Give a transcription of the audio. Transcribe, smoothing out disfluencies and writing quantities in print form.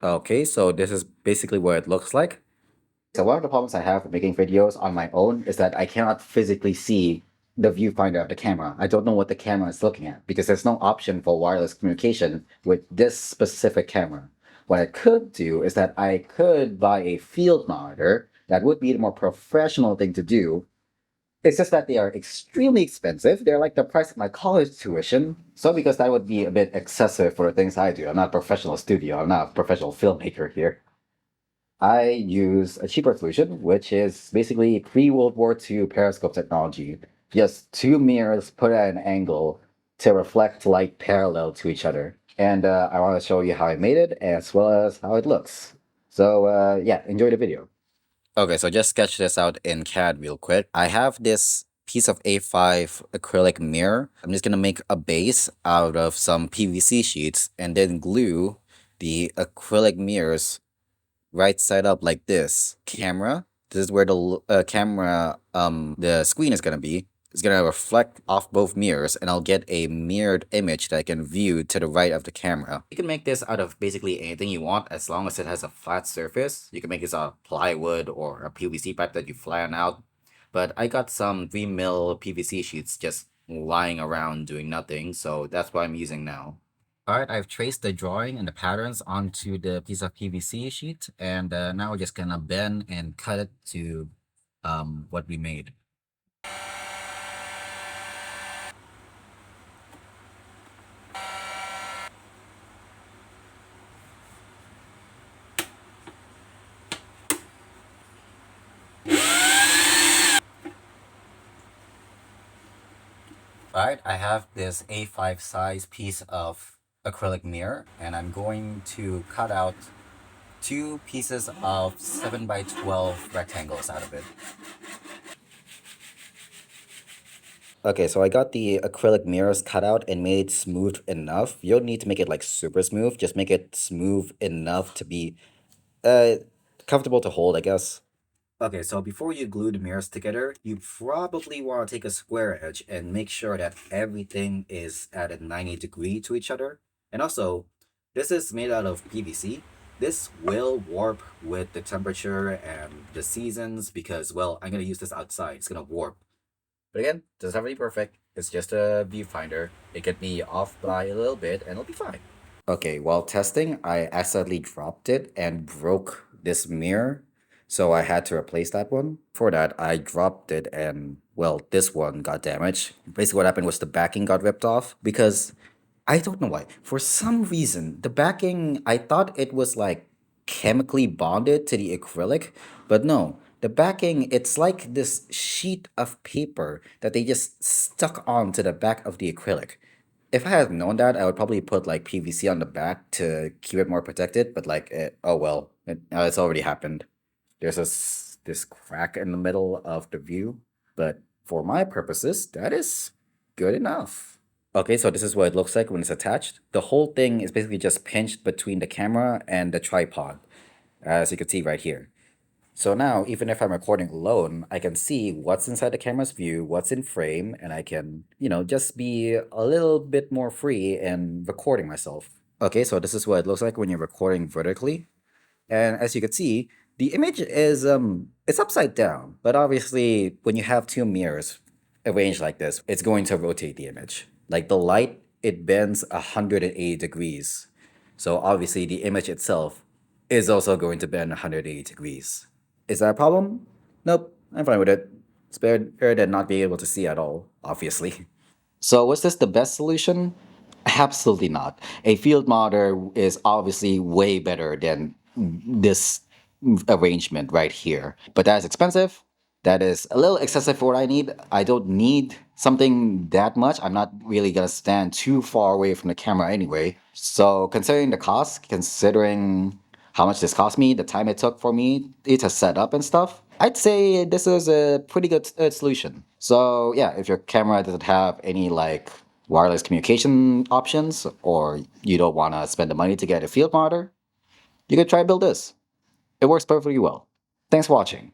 Okay, so this is basically what it looks like. So one of the problems I have with making videos on my own is that I cannot physically see the viewfinder of the camera. I don't know what the camera is looking at because there's no option for wireless communication with this specific camera. What I could do is that I could buy a field monitor. That would be the more professional thing to do. It's just that they are extremely expensive. They're like the price of my college tuition. So because that would be a bit excessive for the things I do. I'm not a professional studio. I'm not a professional filmmaker here. I use a cheaper solution, which is basically pre-World War II periscope technology. Just two mirrors put at an angle to reflect light parallel to each other. And I want to show you how I made it as well as how it looks. So yeah, enjoy the video. Okay, so just sketch this out in CAD real quick. I have this piece of A5 acrylic mirror. I'm just gonna make a base out of some PVC sheets and then glue the acrylic mirrors right side up like this. Camera. This is where the camera, the screen is gonna be. It's gonna reflect off both mirrors, and I'll get a mirrored image that I can view to the right of the camera. You can make this out of basically anything you want as long as it has a flat surface. You can make this out of plywood or a PVC pipe that you flatten out. But I got some 3mm PVC sheets just lying around doing nothing, so that's what I'm using now. Alright, I've traced the drawing and the patterns onto the piece of PVC sheet, and now we're just gonna bend and cut it to what we made. Alright, I have this A5 size piece of acrylic mirror, and I'm going to cut out two pieces of 7x12 rectangles out of it. Okay, so I got the acrylic mirrors cut out and made smooth enough. You don't need to make it like super smooth, just make it smooth enough to be uh comfortable to hold, I guess. Okay, so before you glue the mirrors together, you probably want to take a square edge and make sure that everything is at a 90 degree to each other. And also, this is made out of PVC. This will warp with the temperature and the seasons because, well, I'm going to use this outside. It's going to warp. But again, doesn't have to be perfect. It's just a viewfinder. It could be off by a little bit and it'll be fine. Okay, while testing, I accidentally dropped it and broke this mirror. So I had to replace that one. For that, I dropped it and, well, this one got damaged. Basically, what happened was the backing got ripped off because I don't know why. For some reason, the backing, I thought it was like chemically bonded to the acrylic, but no. The backing, it's like this sheet of paper that they just stuck onto the back of the acrylic. If I had known that, I would probably put like PVC on the back to keep it more protected, but like, oh well, it's already happened. There's this crack in the middle of the view, but for my purposes, that is good enough. Okay, so this is what it looks like when it's attached. The whole thing is basically just pinched between the camera and the tripod, as you can see right here. So now, even if I'm recording alone, I can see what's inside the camera's view, what's in frame, and I can, just be a little bit more free in recording myself. Okay, so this is what it looks like when you're recording vertically. And as you can see, the image is it's upside down, but obviously when you have two mirrors arranged like this, it's going to rotate the image. Like the light, it bends 180 degrees. So obviously the image itself is also going to bend 180 degrees. Is that a problem? Nope, I'm fine with it. It's better than not being able to see at all, obviously. So was this the best solution? Absolutely not. A field monitor is obviously way better than this arrangement right here. But that is expensive. That is a little excessive for what I need. I don't need something that much. I'm not really gonna stand too far away from the camera anyway. So considering the cost, considering how much this cost me, the time it took for me to set up and stuff, I'd say this is a pretty good solution. So yeah, if your camera doesn't have any like wireless communication options, or you don't want to spend the money to get a field monitor, you could try build this. It works perfectly well. Thanks for watching.